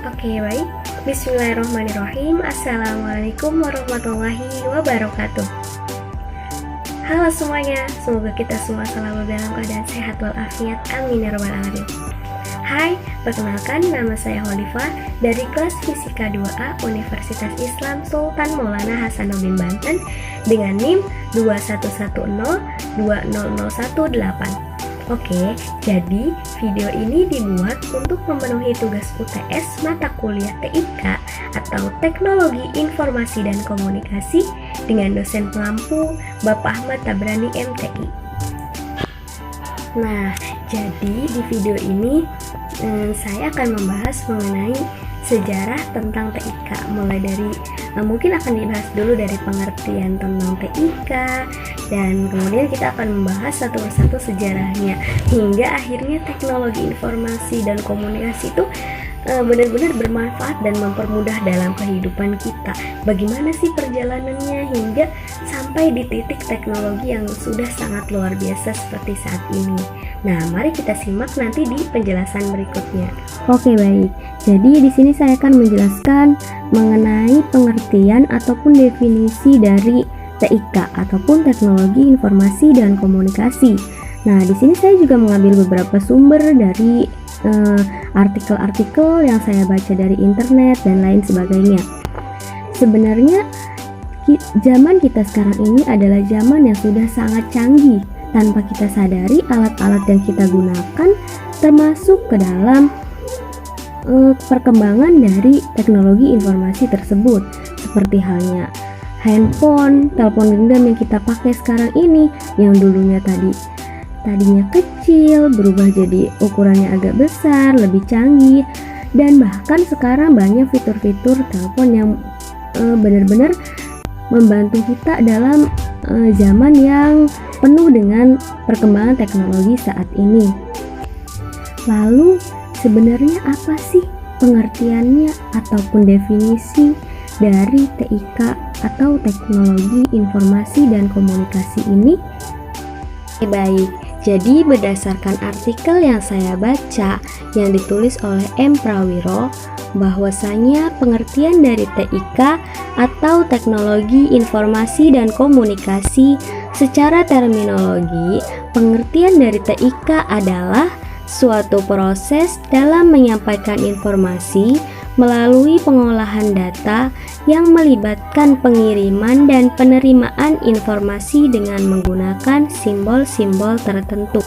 Oke, baik. Bismillahirrahmanirrahim. Assalamualaikum warahmatullahi wabarakatuh. Halo semuanya, semoga kita semua selalu dalam keadaan sehat walafiat. Amin ya rabbal alamin. Hai, perkenalkan nama saya Holifah dari kelas Fisika 2A Universitas Islam Sultan Maulana Hasanuddin Banten dengan NIM 211020018. Oke, jadi video ini dibuat untuk memenuhi tugas UTS mata kuliah TIK atau Teknologi Informasi dan Komunikasi dengan dosen pengampu Bapak Ahmad Tabrani MTI. Nah, jadi di video ini saya akan membahas mengenai sejarah tentang TIK, mulai dari mungkin akan dibahas dulu dari pengertian tentang TIK, dan kemudian kita akan membahas satu persatu sejarahnya hingga akhirnya teknologi informasi dan komunikasi itu benar-benar bermanfaat dan mempermudah dalam kehidupan kita. Bagaimana sih perjalanannya hingga sampai di titik teknologi yang sudah sangat luar biasa seperti saat ini. Nah, mari kita simak nanti di penjelasan berikutnya. Oke, baik. Jadi di sini saya akan menjelaskan mengenai pengertian ataupun definisi dari TIK ataupun Teknologi Informasi dan Komunikasi. Nah, di sini saya juga mengambil beberapa sumber dari artikel-artikel yang saya baca dari internet dan lain sebagainya. Sebenarnya zaman kita sekarang ini adalah zaman yang sudah sangat canggih. Tanpa kita sadari, alat-alat yang kita gunakan termasuk ke dalam perkembangan dari teknologi informasi tersebut, seperti halnya handphone, telepon genggam yang kita pakai sekarang ini, yang dulunya tadinya kecil berubah jadi ukurannya agak besar, lebih canggih, dan bahkan sekarang banyak fitur-fitur telepon yang benar-benar membantu kita dalam zaman yang penuh dengan perkembangan teknologi saat ini. Lalu sebenarnya apa sih pengertiannya ataupun definisi dari TIK atau Teknologi Informasi dan Komunikasi ini? Baik, jadi berdasarkan artikel yang saya baca yang ditulis oleh M. Prawiro, bahwasanya pengertian dari TIK atau Teknologi Informasi dan Komunikasi secara terminologi, pengertian dari TIK adalah suatu proses dalam menyampaikan informasi melalui pengolahan data yang melibatkan pengiriman dan penerimaan informasi dengan menggunakan simbol-simbol tertentu.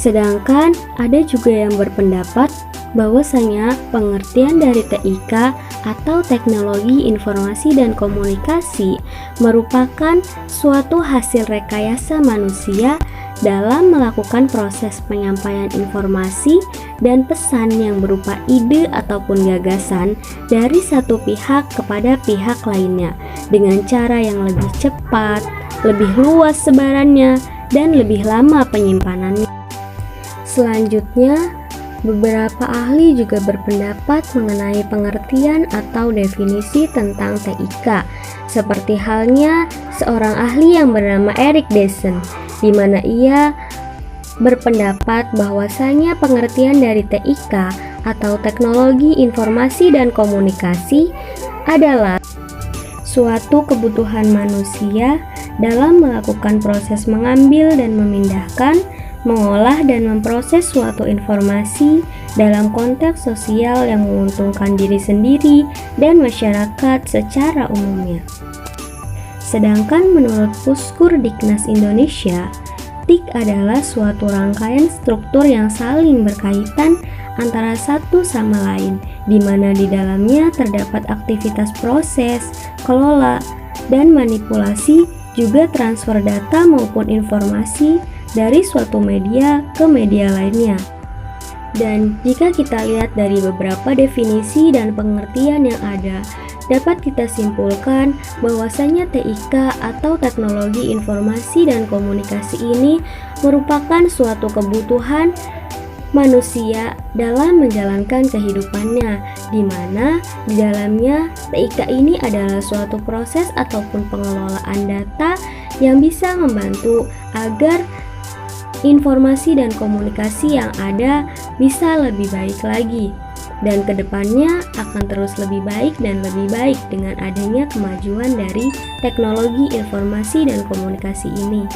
Sedangkan ada juga yang berpendapat bahwasanya pengertian dari TIK atau Teknologi Informasi dan Komunikasi merupakan suatu hasil rekayasa manusia dalam melakukan proses penyampaian informasi dan pesan yang berupa ide ataupun gagasan dari satu pihak kepada pihak lainnya dengan cara yang lebih cepat, lebih luas sebarannya, dan lebih lama penyimpanannya. Selanjutnya, beberapa ahli juga berpendapat mengenai pengertian atau definisi tentang TIK, seperti halnya seorang ahli yang bernama Eric Dyson, di mana ia berpendapat bahwasanya pengertian dari TIK atau Teknologi Informasi dan Komunikasi adalah suatu kebutuhan manusia dalam melakukan proses mengambil dan memindahkan, mengolah dan memproses suatu informasi dalam konteks sosial yang menguntungkan diri sendiri dan masyarakat secara umumnya. Sedangkan menurut Puskur Diknas Indonesia, TIK adalah suatu rangkaian struktur yang saling berkaitan antara satu sama lain, di mana di dalamnya terdapat aktivitas proses, kelola, dan manipulasi, juga transfer data maupun informasi dari suatu media ke media lainnya. Dan jika kita lihat dari beberapa definisi dan pengertian yang ada, dapat kita simpulkan bahwasanya TIK atau Teknologi Informasi dan Komunikasi ini merupakan suatu kebutuhan manusia dalam menjalankan kehidupannya, di mana di dalamnya TIK ini adalah suatu proses ataupun pengelolaan data yang bisa membantu agar informasi dan komunikasi yang ada bisa lebih baik lagi. dan kedepannya akan terus lebih baik dan lebih baik dengan adanya kemajuan dari teknologi informasi dan komunikasi ini.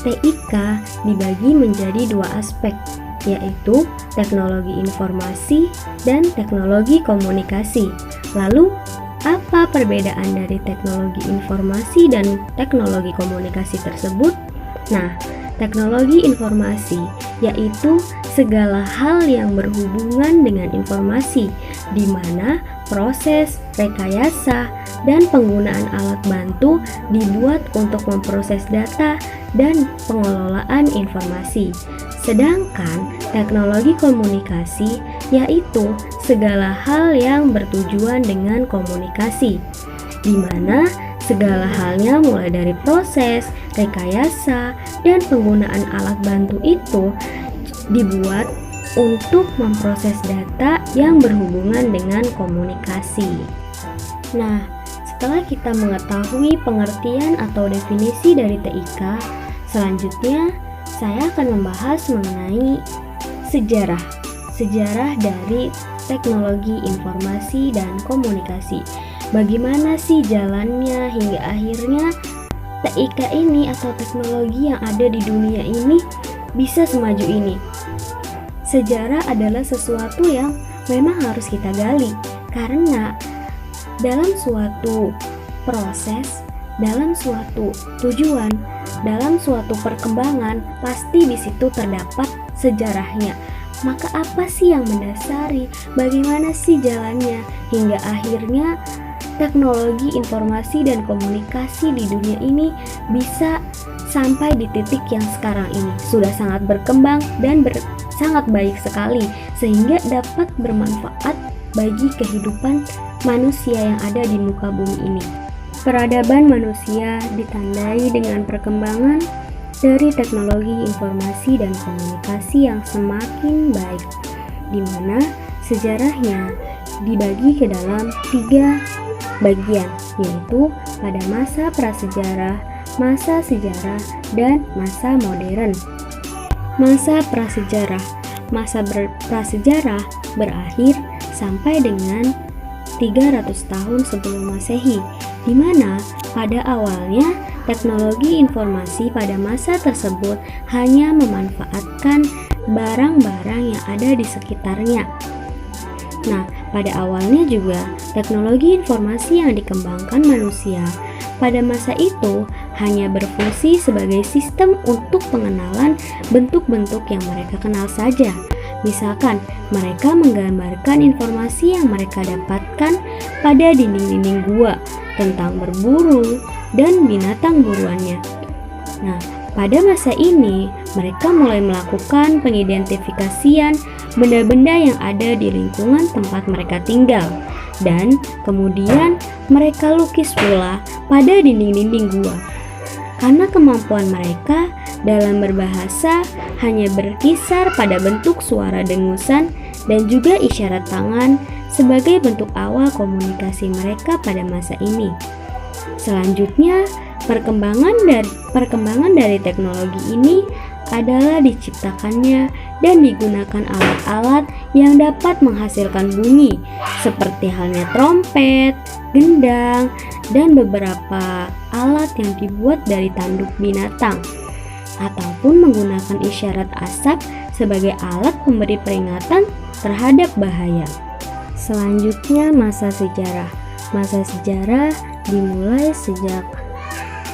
TIK dibagi menjadi dua aspek, yaitu teknologi informasi dan teknologi komunikasi. Lalu, apa perbedaan dari teknologi informasi dan teknologi komunikasi tersebut? Nah, teknologi informasi yaitu segala hal yang berhubungan dengan informasi, di mana proses, rekayasa, dan penggunaan alat bantu dibuat untuk memproses data dan pengelolaan informasi. Sedangkan teknologi komunikasi yaitu segala hal yang bertujuan dengan komunikasi, di mana segala halnya mulai dari proses, rekayasa, dan penggunaan alat bantu itu dibuat untuk memproses data yang berhubungan dengan komunikasi. Nah, setelah kita mengetahui pengertian atau definisi dari TIK, selanjutnya saya akan membahas mengenai sejarah dari teknologi informasi dan komunikasi. Bagaimana sih jalannya hingga akhirnya TIK ini atau teknologi yang ada di dunia ini bisa semaju ini? Sejarah adalah sesuatu yang memang harus kita gali, karena dalam suatu proses, dalam suatu tujuan, dalam suatu perkembangan, pasti di situ terdapat sejarahnya. Maka apa sih yang mendasari? Bagaimana sih jalannya hingga akhirnya teknologi informasi dan komunikasi di dunia ini bisa sampai di titik yang sekarang ini? Sudah sangat berkembang dan sangat baik sekali, sehingga dapat bermanfaat bagi kehidupan manusia yang ada di muka bumi ini. Peradaban manusia ditandai dengan perkembangan dari teknologi informasi dan komunikasi yang semakin baik, di mana sejarahnya dibagi ke dalam 3 bagian, yaitu pada masa prasejarah, masa sejarah, dan masa modern. Masa prasejarah. Masa prasejarah berakhir sampai dengan 300 tahun sebelum Masehi, di mana pada awalnya teknologi informasi pada masa tersebut hanya memanfaatkan barang-barang yang ada di sekitarnya. Nah, pada awalnya juga teknologi informasi yang dikembangkan manusia pada masa itu hanya berfungsi sebagai sistem untuk pengenalan bentuk-bentuk yang mereka kenal saja. Misalkan, mereka menggambarkan informasi yang mereka dapatkan pada dinding-dinding gua tentang berburu dan binatang buruannya. Nah, pada masa ini, mereka mulai melakukan pengidentifikasian benda-benda yang ada di lingkungan tempat mereka tinggal, dan kemudian mereka lukis pula pada dinding-dinding gua. Karena kemampuan mereka dalam berbahasa hanya berkisar pada bentuk suara dengusan dan juga isyarat tangan sebagai bentuk awal komunikasi mereka pada masa ini. Selanjutnya, perkembangan dari teknologi ini adalah diciptakannya dan digunakan alat-alat yang dapat menghasilkan bunyi seperti halnya trompet, gendang, dan beberapa alat yang dibuat dari tanduk binatang, ataupun menggunakan isyarat asap sebagai alat pemberi peringatan terhadap bahaya. Selanjutnya, masa sejarah. Masa sejarah dimulai sejak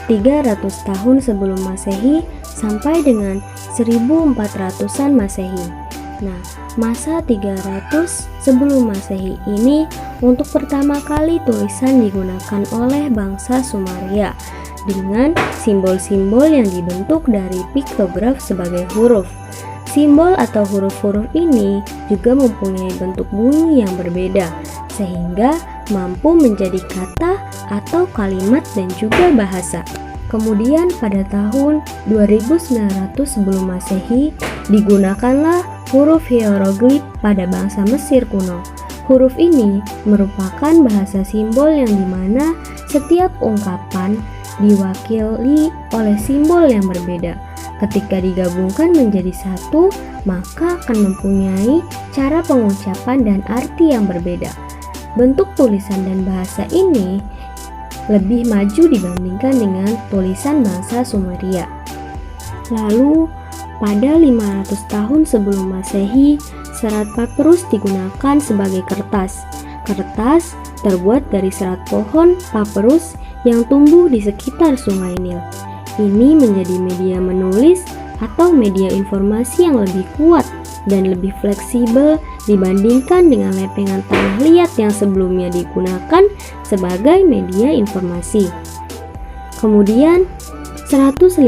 300 tahun sebelum Masehi sampai dengan 1400-an Masehi. Nah, masa 300 sebelum Masehi ini untuk pertama kali tulisan digunakan oleh bangsa Sumeria dengan simbol-simbol yang dibentuk dari piktograf sebagai huruf. Simbol atau huruf-huruf ini juga mempunyai bentuk bunyi yang berbeda, sehingga mampu menjadi kata atau kalimat dan juga bahasa. Kemudian pada tahun 2900 sebelum Masehi digunakanlah huruf hieroglif pada bangsa Mesir kuno. Huruf ini merupakan bahasa simbol yang dimana setiap ungkapan diwakili oleh simbol yang berbeda. Ketika digabungkan menjadi satu, maka akan mempunyai cara pengucapan dan arti yang berbeda. Bentuk tulisan dan bahasa ini lebih maju dibandingkan dengan tulisan bangsa Sumeria. Lalu, pada 500 tahun sebelum Masehi, serat papirus digunakan sebagai kertas. Kertas terbuat dari serat pohon papirus yang tumbuh di sekitar Sungai Nil. Ini menjadi media menulis atau media informasi yang lebih kuat dan lebih fleksibel dibandingkan dengan lepengan tanah liat yang sebelumnya digunakan sebagai media informasi. Kemudian, 105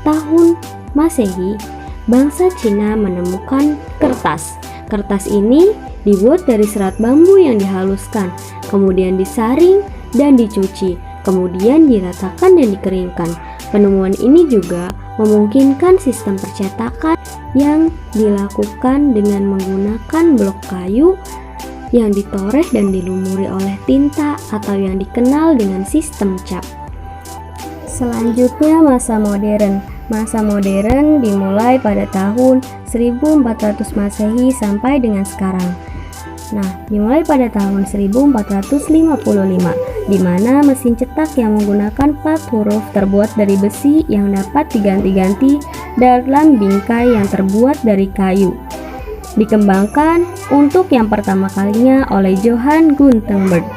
tahun Masehi, bangsa Cina menemukan kertas. Kertas ini dibuat dari serat bambu yang dihaluskan, kemudian disaring dan dicuci, kemudian diratakan dan dikeringkan. Penemuan ini juga memungkinkan sistem percetakan yang dilakukan dengan menggunakan blok kayu yang ditoreh dan dilumuri oleh tinta atau yang dikenal dengan sistem cap. Selanjutnya, masa modern. Masa modern dimulai pada tahun 1400 Masehi sampai dengan sekarang. Nah, dimulai pada tahun 1455, di mana mesin cetak yang menggunakan 4 huruf terbuat dari besi yang dapat diganti-ganti dalam bingkai yang terbuat dari kayu. Dikembangkan untuk yang pertama kalinya oleh Johann Gutenberg.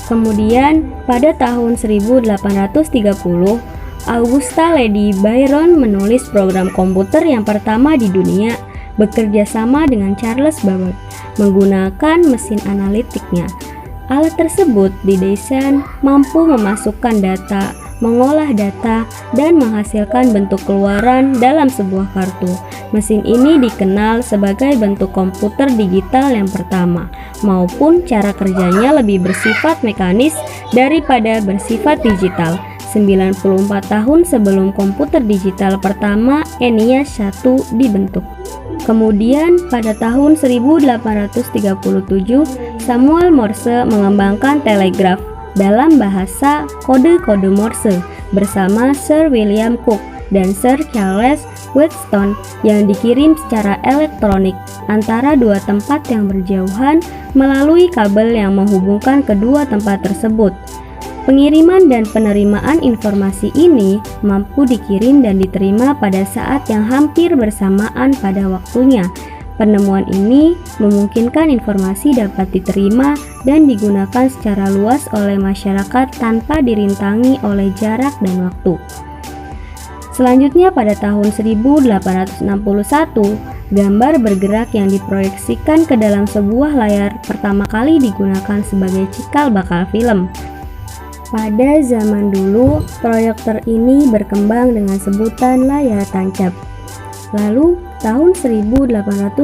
Kemudian, pada tahun 1830, Augusta Lady Byron menulis program komputer yang pertama di dunia bekerja sama dengan Charles Babbage menggunakan mesin analitiknya. Alat tersebut didesain mampu memasukkan data, mengolah data, dan menghasilkan bentuk keluaran dalam sebuah kartu. Mesin ini dikenal sebagai bentuk komputer digital yang pertama, maupun cara kerjanya lebih bersifat mekanis daripada bersifat digital. 94 tahun sebelum komputer digital pertama ENIAC 1 dibentuk. Kemudian pada tahun 1837 Samuel Morse mengembangkan telegraf dalam bahasa kode-kode Morse bersama Sir William Cooke dan Sir Charles Wheatstone yang dikirim secara elektronik antara dua tempat yang berjauhan melalui kabel yang menghubungkan kedua tempat tersebut. Pengiriman dan penerimaan informasi ini mampu dikirim dan diterima pada saat yang hampir bersamaan pada waktunya. Penemuan ini memungkinkan informasi dapat diterima dan digunakan secara luas oleh masyarakat tanpa dirintangi oleh jarak dan waktu. Selanjutnya pada tahun 1861, gambar bergerak yang diproyeksikan ke dalam sebuah layar pertama kali digunakan sebagai cikal bakal film. Pada zaman dulu, proyektor ini berkembang dengan sebutan layar tancap. Lalu, tahun 1876,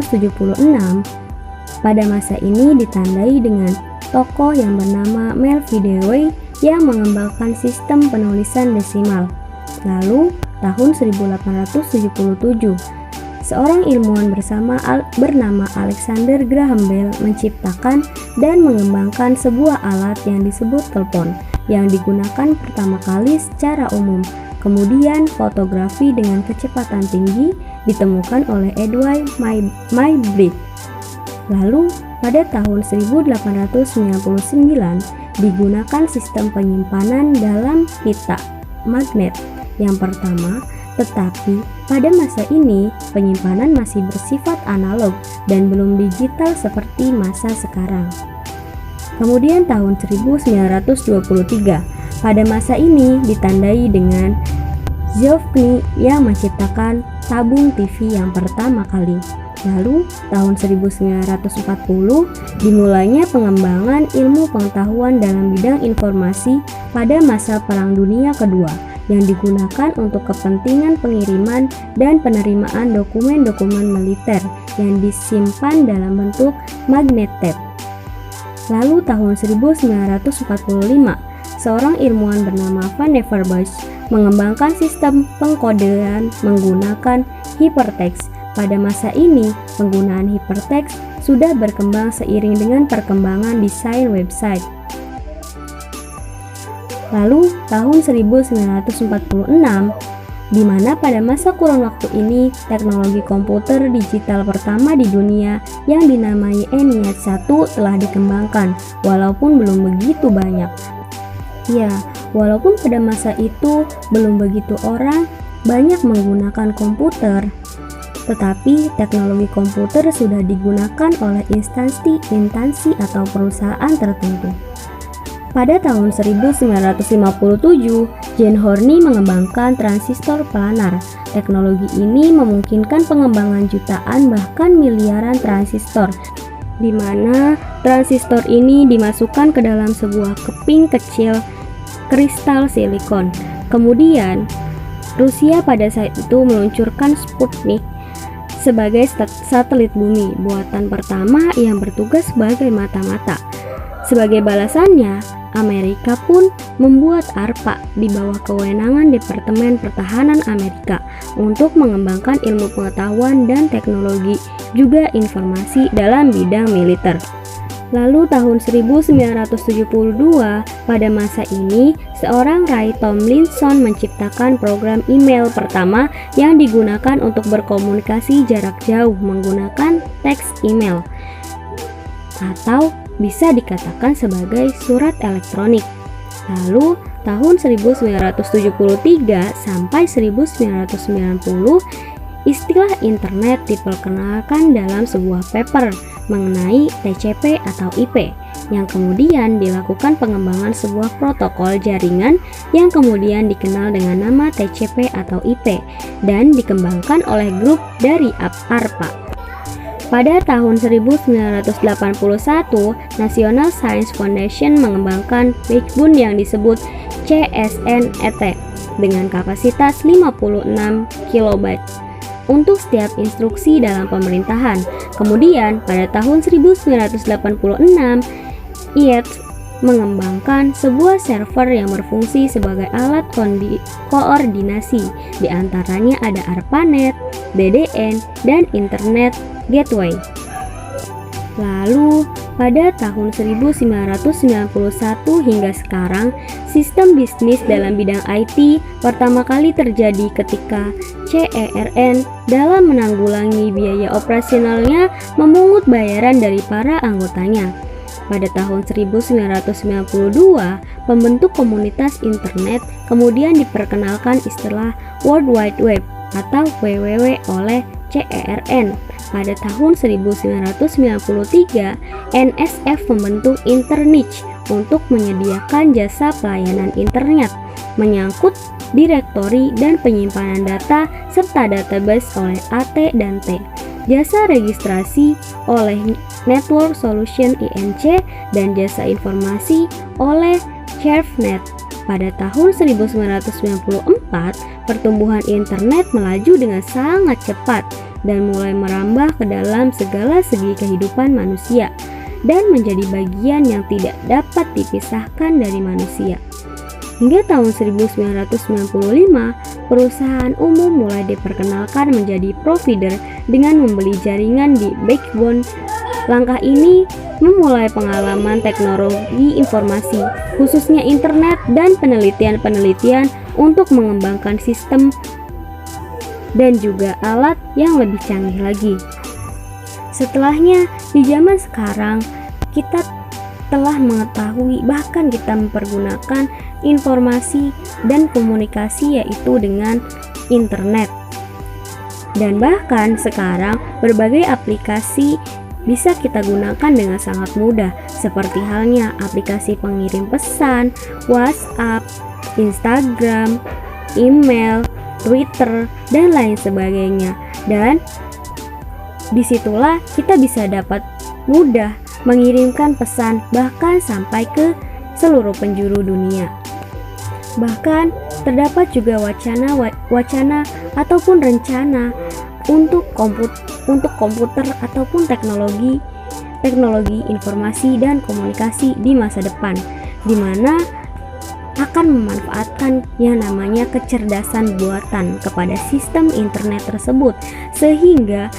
pada masa ini ditandai dengan tokoh yang bernama Melville Dewey yang mengembangkan sistem penulisan desimal. Lalu, tahun 1877, seorang ilmuwan bernama Alexander Graham Bell menciptakan dan mengembangkan sebuah alat yang disebut telepon, yang digunakan pertama kali secara umum. Kemudian fotografi dengan kecepatan tinggi ditemukan oleh Edwin Muybridge. Lalu pada tahun 1899 digunakan sistem penyimpanan dalam pita magnet yang pertama, tetapi pada masa ini penyimpanan masih bersifat analog dan belum digital seperti masa sekarang. Kemudian tahun 1923, pada masa ini ditandai dengan Giovanni yang menciptakan tabung TV yang pertama kali. Lalu tahun 1940 dimulainya pengembangan ilmu pengetahuan dalam bidang informasi pada masa Perang Dunia Kedua yang digunakan untuk kepentingan pengiriman dan penerimaan dokumen-dokumen militer yang disimpan dalam bentuk magnet tape. Lalu tahun 1945, seorang ilmuwan bernama Van Neverbach mengembangkan sistem pengkodean menggunakan hypertext. Pada masa ini, penggunaan hypertext sudah berkembang seiring dengan perkembangan desain website. Lalu, tahun 1946, di mana pada masa kurun waktu ini teknologi komputer digital pertama di dunia yang dinamai ENIAC 1 telah dikembangkan, walaupun belum begitu banyak. Ya, walaupun pada masa itu belum begitu orang banyak menggunakan komputer, tetapi teknologi komputer sudah digunakan oleh instansi atau perusahaan tertentu. Pada tahun 1957, Jane Horney mengembangkan transistor planar. Teknologi ini memungkinkan pengembangan jutaan bahkan miliaran transistor, di mana transistor ini dimasukkan ke dalam sebuah keping kecil kristal silikon. Kemudian, Rusia pada saat itu meluncurkan Sputnik sebagai satelit bumi buatan pertama yang bertugas sebagai mata-mata. Sebagai balasannya, Amerika pun membuat ARPA di bawah kewenangan Departemen Pertahanan Amerika untuk mengembangkan ilmu pengetahuan dan teknologi, juga informasi dalam bidang militer. Lalu tahun 1972, pada masa ini, seorang Ray Tomlinson menciptakan program email pertama yang digunakan untuk berkomunikasi jarak jauh menggunakan teks email, atau bisa dikatakan sebagai surat elektronik. Lalu tahun 1973 sampai 1990, istilah internet diperkenalkan dalam sebuah paper mengenai TCP atau IP, yang kemudian dilakukan pengembangan sebuah protokol jaringan yang kemudian dikenal dengan nama TCP atau IP dan dikembangkan oleh grup dari ARPA. Pada tahun 1981, National Science Foundation mengembangkan backbone yang disebut CSNET dengan kapasitas 56 KB untuk setiap instruksi dalam pemerintahan. Kemudian, pada tahun 1986, IEEE mengembangkan sebuah server yang berfungsi sebagai alat koordinasi. Di antaranya ada ARPANET, DDN, dan Internet Gateway. Lalu, pada tahun 1991 hingga sekarang, sistem bisnis dalam bidang IT pertama kali terjadi ketika CERN dalam menanggulangi biaya operasionalnya memungut bayaran dari para anggotanya. Pada tahun 1992, pembentuk komunitas internet kemudian diperkenalkan istilah World Wide Web atau WWW oleh CERN. Pada tahun 1993, NSF membentuk Interniche untuk menyediakan jasa pelayanan internet, menyangkut direktori dan penyimpanan data serta database oleh AT dan T. Jasa registrasi oleh Network Solution INC dan jasa informasi oleh ShareNet. Pada tahun 1994, pertumbuhan internet melaju dengan sangat cepat dan mulai merambah ke dalam segala segi kehidupan manusia dan menjadi bagian yang tidak dapat dipisahkan dari manusia. Hingga tahun 1995, perusahaan umum mulai diperkenalkan menjadi provider dengan membeli jaringan di backbone. Langkah ini memulai pengalaman teknologi informasi, khususnya internet dan penelitian-penelitian untuk mengembangkan sistem dan juga alat yang lebih canggih lagi. Setelahnya, di zaman sekarang, kita telah mengetahui, bahkan kita mempergunakan informasi dan komunikasi yaitu dengan internet. Dan bahkan sekarang berbagai aplikasi bisa kita gunakan dengan sangat mudah, seperti halnya aplikasi pengirim pesan, WhatsApp, Instagram, email, Twitter, dan lain sebagainya. Dan disitulah kita bisa dapat mudah mengirimkan pesan bahkan sampai ke seluruh penjuru dunia. Bahkan terdapat juga wacana ataupun rencana untuk komputer ataupun teknologi informasi dan komunikasi di masa depan, di mana akan memanfaatkan yang namanya kecerdasan buatan kepada sistem internet tersebut, sehingga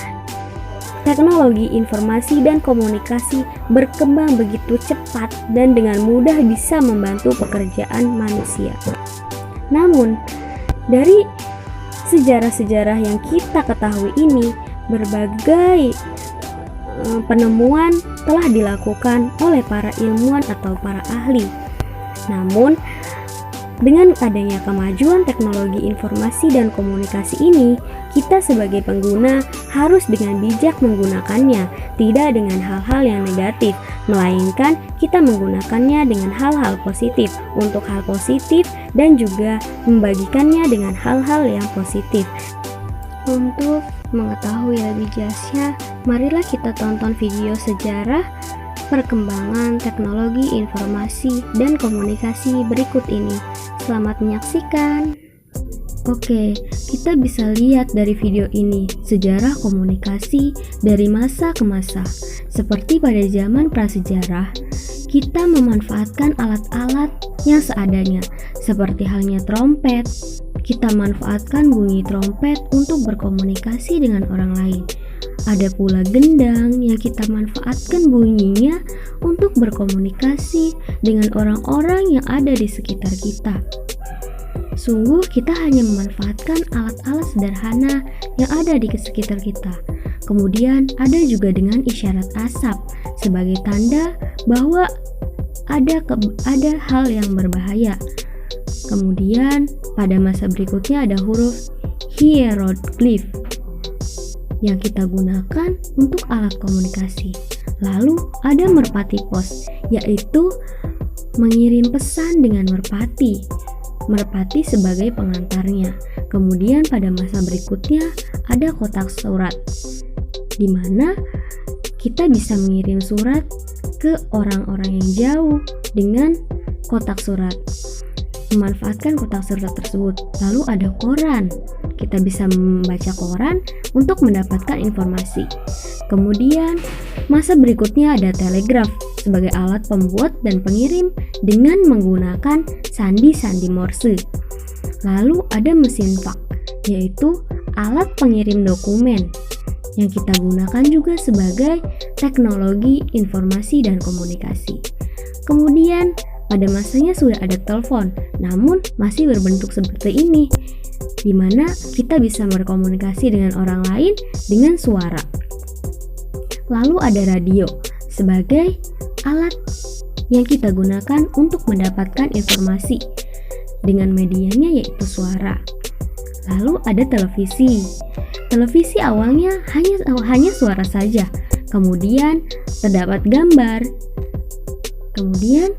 teknologi informasi dan komunikasi berkembang begitu cepat dan dengan mudah bisa membantu pekerjaan manusia. Namun, dari sejarah-sejarah yang kita ketahui ini, berbagai penemuan telah dilakukan oleh para ilmuwan atau para ahli. Namun, dengan adanya kemajuan teknologi informasi dan komunikasi ini, kita sebagai pengguna harus dengan bijak menggunakannya, tidak dengan hal-hal yang negatif, melainkan kita menggunakannya dengan hal-hal positif, untuk hal positif dan juga membagikannya dengan hal-hal yang positif. Untuk mengetahui lebih jelasnya, marilah kita tonton video sejarah perkembangan teknologi informasi dan komunikasi berikut ini. Selamat menyaksikan. Oke, kita bisa lihat dari video ini sejarah komunikasi dari masa ke masa. Seperti pada zaman prasejarah, kita memanfaatkan alat-alat yang seadanya, seperti halnya trompet. Kita manfaatkan bunyi trompet untuk berkomunikasi dengan orang lain. Ada pula gendang yang kita manfaatkan bunyinya untuk berkomunikasi dengan orang-orang yang ada di sekitar kita. Sungguh kita hanya memanfaatkan alat-alat sederhana yang ada di sekitar kita. Kemudian ada juga dengan isyarat asap sebagai tanda bahwa ada hal yang berbahaya. Kemudian pada masa berikutnya ada huruf hieroglif yang kita gunakan untuk alat komunikasi. Lalu ada merpati pos, yaitu mengirim pesan dengan merpati. Merpati sebagai pengantarnya. Kemudian pada masa berikutnya ada kotak surat, di mana kita bisa mengirim surat ke orang-orang yang jauh dengan kotak surat. Memanfaatkan kotak surat tersebut. Lalu ada koran. Kita bisa membaca koran untuk mendapatkan informasi. Kemudian masa berikutnya ada telegraf sebagai alat pembuat dan pengirim dengan menggunakan sandi-sandi Morse. Lalu ada mesin fax, yaitu alat pengirim dokumen yang kita gunakan juga sebagai teknologi informasi dan komunikasi. Kemudian pada masanya sudah ada telepon, namun masih berbentuk seperti ini, di mana kita bisa berkomunikasi dengan orang lain dengan suara. Lalu ada radio sebagai alat yang kita gunakan untuk mendapatkan informasi dengan medianya yaitu suara. Lalu ada televisi. Televisi awalnya hanya suara saja, kemudian terdapat gambar. Kemudian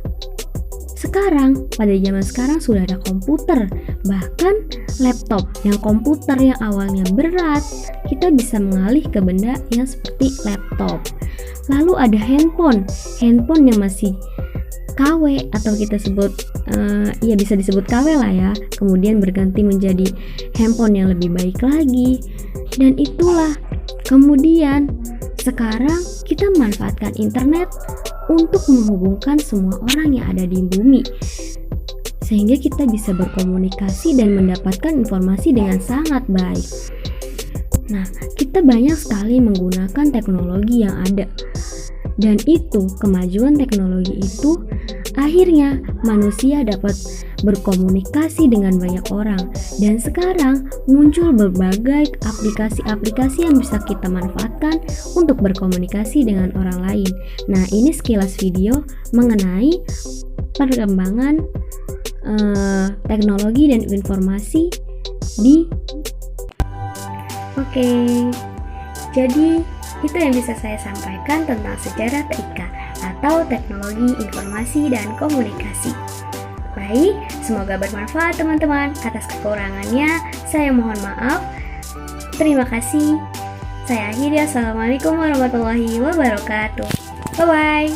pada zaman sekarang sudah ada komputer, bahkan laptop yang komputer yang awalnya berat, kita bisa mengalih ke benda yang seperti laptop. Lalu ada handphone yang masih KW atau kita sebut ya bisa disebut KW lah ya, kemudian berganti menjadi handphone yang lebih baik lagi. Dan itulah kemudian sekarang kita memanfaatkan internet untuk menghubungkan semua orang yang ada di bumi, sehingga kita bisa berkomunikasi dan mendapatkan informasi dengan sangat baik. Nah, kita banyak sekali menggunakan teknologi yang ada, dan itu kemajuan teknologi itu akhirnya manusia dapat berkomunikasi dengan banyak orang, dan sekarang muncul berbagai aplikasi-aplikasi yang bisa kita manfaatkan untuk berkomunikasi dengan orang lain. Nah, ini sekilas video mengenai perkembangan teknologi dan informasi di jadi itu yang bisa saya sampaikan tentang sejarah TIK atau teknologi informasi dan komunikasi. Baik, semoga bermanfaat teman-teman. Atas kekurangannya, saya mohon maaf. Terima kasih. Saya akhiri. Assalamualaikum warahmatullahi wabarakatuh. Bye-bye.